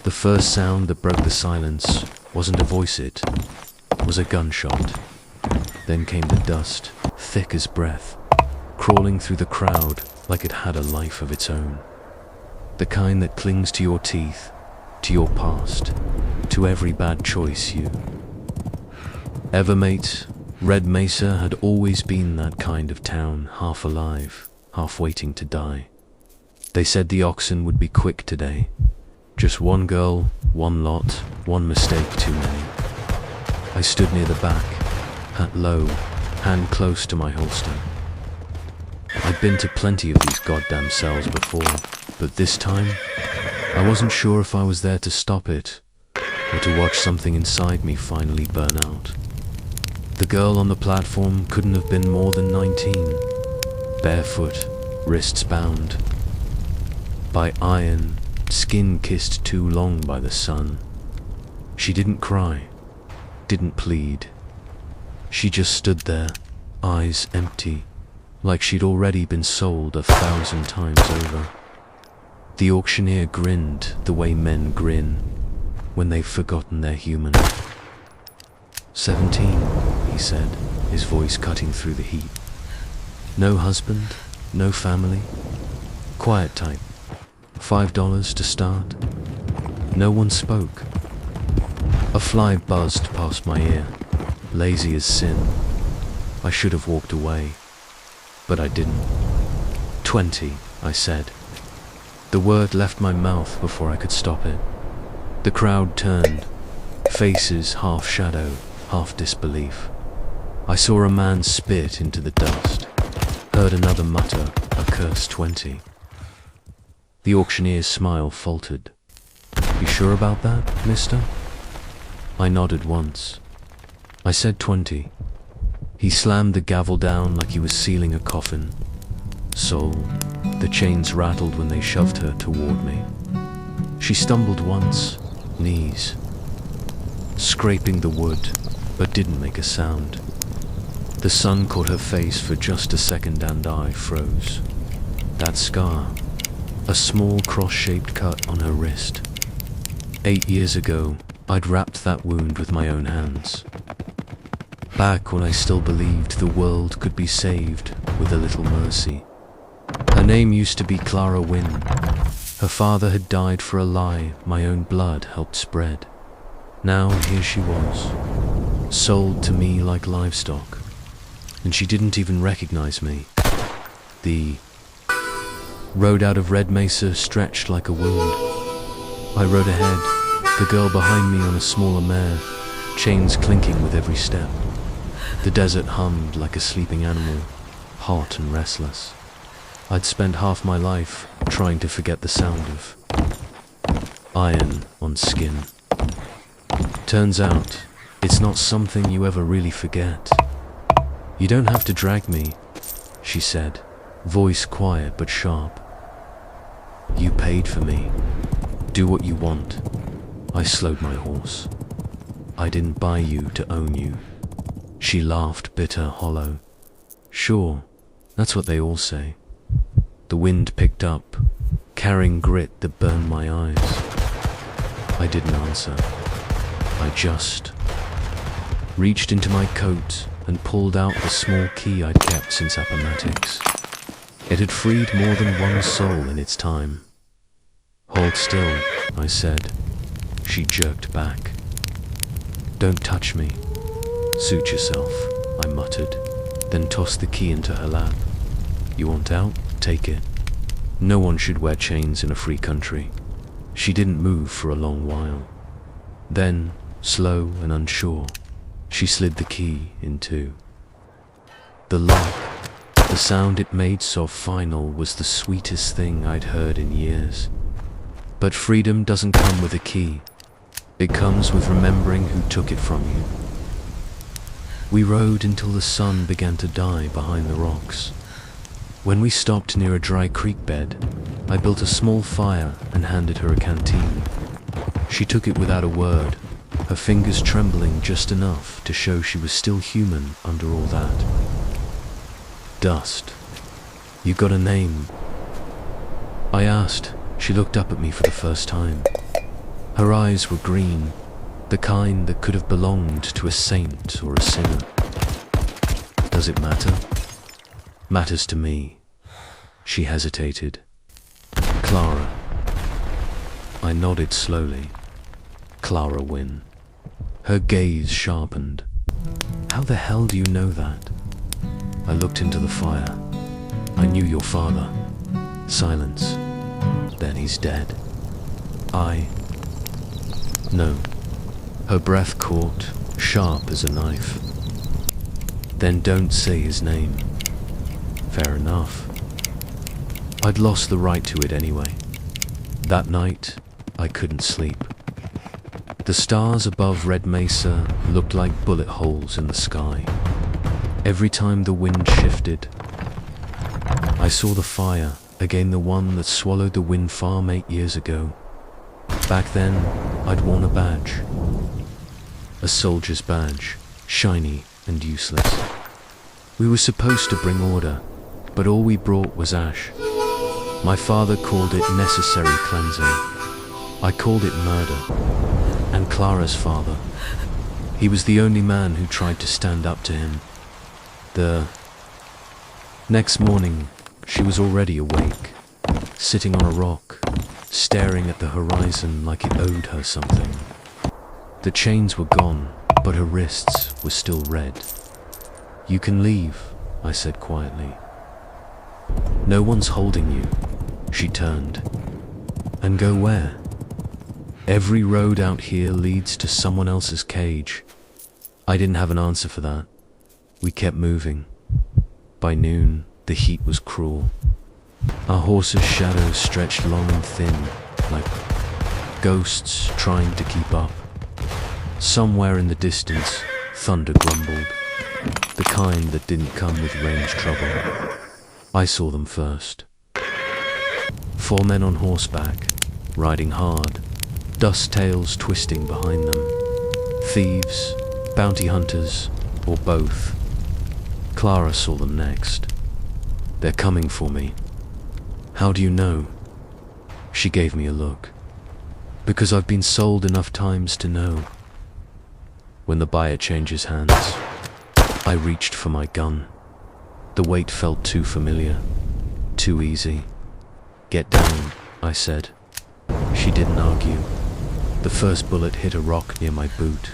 The first sound that broke the silence wasn't a voice, it was a gunshot. Then came the dust, thick as breath, crawling through the crowd like it had a life of its own. The kind that clings to your teeth, to your past, to every bad choice you ever made. Red Mesa had always been that kind of town, half alive, half waiting to die. They said the oxen would be quick today. Just one girl, one lot, one mistake too many. I stood near the back, hat low, hand close to my holster. I'd been to plenty of these goddamn cells before, but this time, I wasn't sure if I was there to stop it, or to watch something inside me finally burn out. The girl on the platform couldn't have been more than 19, barefoot, wrists bound by iron, skin kissed too long by the sun. She didn't cry, didn't plead. She just stood there, eyes empty, like she'd already been sold 1,000 times over. The auctioneer grinned the way men grin when they've forgotten they're human. 17, he said, his voice cutting through the heat. No husband, no family, quiet type. $5 to start. No one spoke. A fly buzzed past my ear, lazy as sin. I should have walked away, but I didn't. 20, I said. The word left my mouth before I could stop it. The crowd turned, faces half shadow, half disbelief. I saw a man spit into the dust, heard another mutter a curse 20. The auctioneer's smile faltered. You sure about that, mister? I nodded once. I said 20. He slammed the gavel down like he was sealing a coffin. Soul. The chains rattled when they shoved her toward me. She stumbled once, knees, scraping the wood, but didn't make a sound. The sun caught her face for just a second and I froze. That scar, a small cross-shaped cut on her wrist. 8 years ago, I'd wrapped that wound with my own hands. Back when I still believed the world could be saved with a little mercy. Her name used to be Clara Wynne. Her father had died for a lie my own blood helped spread. Now here she was, sold to me like livestock, and she didn't even recognize me. The road out of Red Mesa stretched like a wound. I rode ahead, the girl behind me on a smaller mare, chains clinking with every step. The desert hummed like a sleeping animal, hot and restless. I'd spent half my life trying to forget the sound of iron on skin. Turns out, it's not something you ever really forget. You don't have to drag me, she said, voice quiet but sharp. You paid for me. Do what you want. I slowed my horse. I didn't buy you to own you. She laughed bitter, hollow. Sure, that's what they all say. The wind picked up, carrying grit that burned my eyes. I didn't answer. I just reached into my coat and pulled out the small key I'd kept since Appomattox. It had freed more than one soul in its time. Hold still, I said. She jerked back. Don't touch me. Suit yourself, I muttered, then tossed the key into her lap. You want out? Take it. No one should wear chains in a free country. She didn't move for a long while. Then, slow and unsure, she slid the key in two. The lock, the sound it made so final, was the sweetest thing I'd heard in years. But freedom doesn't come with a key. It comes with remembering who took it from you. We rode until the sun began to die behind the rocks. When we stopped near a dry creek bed, I built a small fire and handed her a canteen. She took it without a word, her fingers trembling just enough to show she was still human under all that. Dust. You got a name? I asked. She looked up at me for the first time. Her eyes were green, the kind that could have belonged to a saint or a sinner. Does it matter? Matters to me. She hesitated. Clara. I nodded slowly. Clara Wynne. Her gaze sharpened. How the hell do you know that? I looked into the fire. I knew your father. Silence. Then he's dead. No. Her breath caught, sharp as a knife. Then don't say his name. Fair enough. I'd lost the right to it anyway. That night, I couldn't sleep. The stars above Red Mesa looked like bullet holes in the sky. Every time the wind shifted, I saw the fire, again the one that swallowed the wind farm 8 years ago. Back then, I'd worn a badge. A soldier's badge, shiny and useless. We were supposed to bring order, but all we brought was ash. My father called it necessary cleansing. I called it murder. And Clara's father. He was the only man who tried to stand up to him. The next morning, she was already awake, sitting on a rock, staring at the horizon like it owed her something. The chains were gone, but her wrists were still red. You can leave, I said quietly. No one's holding you. She turned. And go where? Every road out here leads to someone else's cage. I didn't have an answer for that. We kept moving. By noon, the heat was cruel. Our horses' shadows stretched long and thin, like ghosts trying to keep up. Somewhere in the distance, thunder grumbled, the kind that didn't come with range trouble. I saw them first. 4 men on horseback, riding hard, dust tails twisting behind them. Thieves, bounty hunters, or both. Clara saw them next. They're coming for me. How do you know? She gave me a look. Because I've been sold enough times to know. When the buyer changes hands, I reached for my gun. The weight felt too familiar, too easy. Get down, I said. She didn't argue. The first bullet hit a rock near my boot.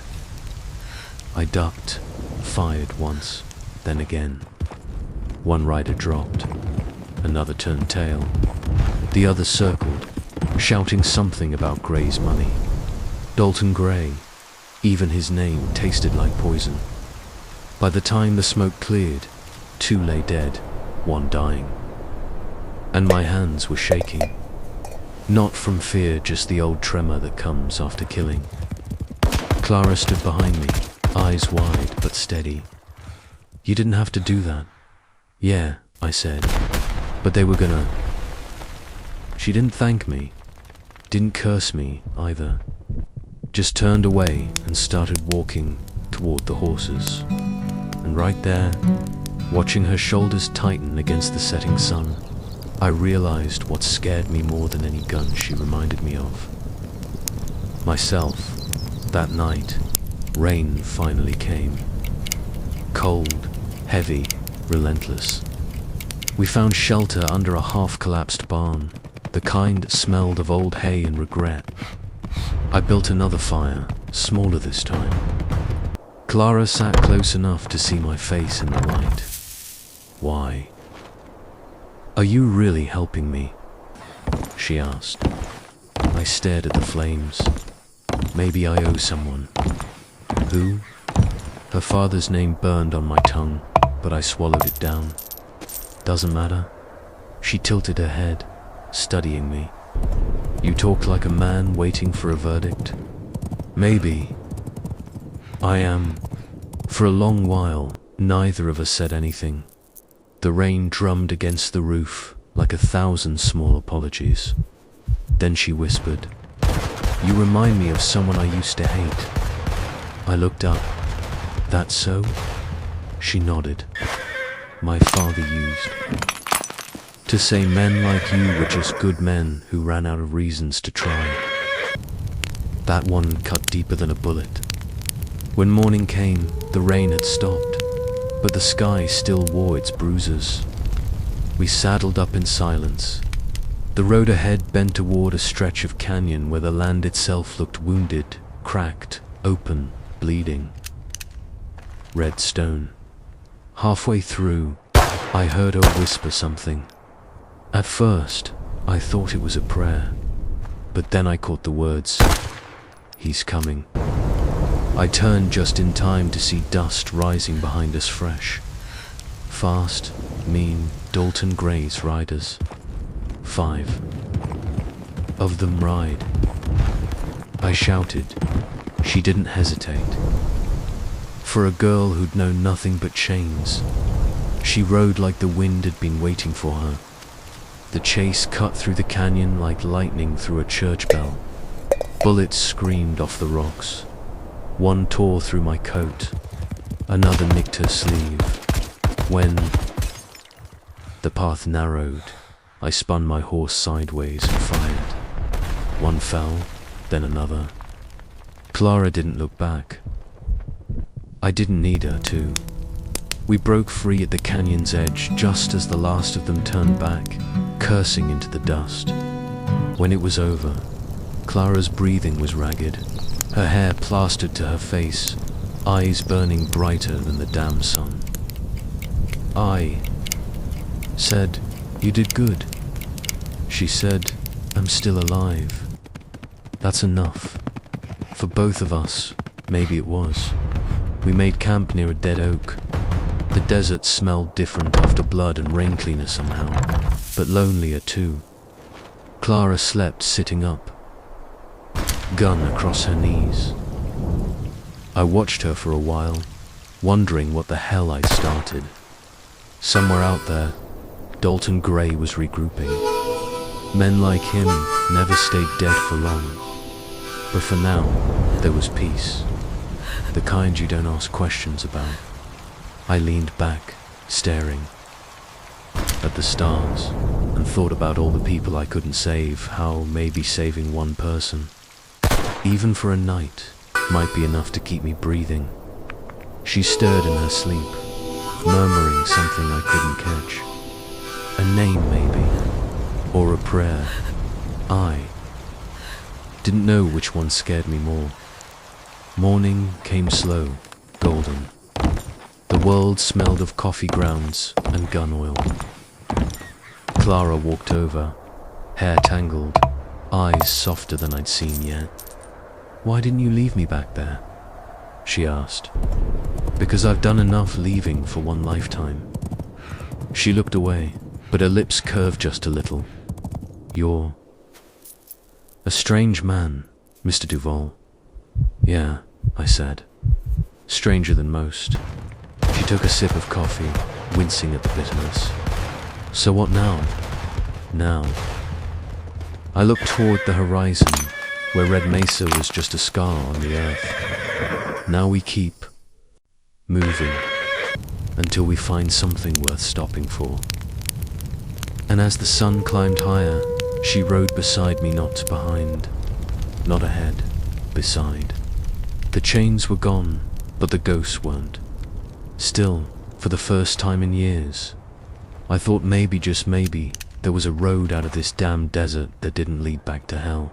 I ducked, fired once, then again. One rider dropped. Another turned tail. The other circled, shouting something about Gray's money. Dalton Gray. Even his name tasted like poison. By the time the smoke cleared, 2 lay dead, 1 dying. And my hands were shaking. Not from fear, just the old tremor that comes after killing. Clara stood behind me, eyes wide but steady. You didn't have to do that. Yeah, I said, but they were gonna. She didn't thank me, didn't curse me either. Just turned away and started walking toward the horses. And right there, watching her shoulders tighten against the setting sun, I realized what scared me more than any gun she reminded me of. Myself. That night, rain finally came. Cold, heavy, relentless. We found shelter under a half-collapsed barn, the kind that smelled of old hay and regret. I built another fire, smaller this time. Clara sat close enough to see my face in the light. Why? Are you really helping me? She asked. I stared at the flames. Maybe I owe someone. Who? Her father's name burned on my tongue, but I swallowed it down. Doesn't matter. She tilted her head, studying me. You talk like a man waiting for a verdict. Maybe. I am. For a long while, neither of us said anything. The rain drummed against the roof like 1,000 small apologies. Then she whispered, "You remind me of someone I used to hate." I looked up. That so? She nodded. My father used to say men like you were just good men who ran out of reasons to try. That one cut deeper than a bullet. When morning came, the rain had stopped, but the sky still wore its bruises. We saddled up in silence. The road ahead bent toward a stretch of canyon where the land itself looked wounded, cracked, open, bleeding. Red stone. Halfway through, I heard her whisper something. At first, I thought it was a prayer, but then I caught the words, "He's coming." I turned just in time to see dust rising behind us fresh. Fast, mean Dalton Gray's riders. 5 of them ride. I shouted. She didn't hesitate. For a girl who'd known nothing but chains, she rode like the wind had been waiting for her. The chase cut through the canyon like lightning through a church bell. Bullets screamed off the rocks. One tore through my coat, another nicked her sleeve. When the path narrowed, I spun my horse sideways and fired. One fell, then another. Clara didn't look back. I didn't need her to. We broke free at the canyon's edge just as the last of them turned back, cursing into the dust. When it was over, Clara's breathing was ragged, her hair plastered to her face, eyes burning brighter than the damn sun. I said, "You did good." She said, "I'm still alive." That's enough. For both of us, maybe it was. We made camp near a dead oak. The desert smelled different after blood and rain cleaner somehow, but lonelier too. Clara slept sitting up, gun across her knees. I watched her for a while, wondering what the hell I'd started. Somewhere out there, Dalton Gray was regrouping. Men like him never stayed dead for long. But for now, there was peace. The kind you don't ask questions about. I leaned back, staring at the stars, and thought about all the people I couldn't save, how maybe saving one person, even for a night, might be enough to keep me breathing. She stirred in her sleep, murmuring something I couldn't catch. A name maybe, or a prayer. I didn't know which one scared me more. Morning came slow, golden. The world smelled of coffee grounds and gun oil. Clara walked over, hair tangled, eyes softer than I'd seen yet. "Why didn't you leave me back there?" she asked. "Because I've done enough leaving for one lifetime." She looked away, but her lips curved just a little. "You're a strange man, Mr. Duval." "Yeah," I said. "Stranger than most." She took a sip of coffee, wincing at the bitterness. "So what now?" "Now." I looked toward the horizon, where Red Mesa was just a scar on the earth. Now we keep moving until we find something worth stopping for. And as the sun climbed higher, she rode beside me, not behind, not ahead, beside. The chains were gone, but the ghosts weren't. Still, for the first time in years, I thought maybe, just maybe, there was a road out of this damn desert that didn't lead back to hell.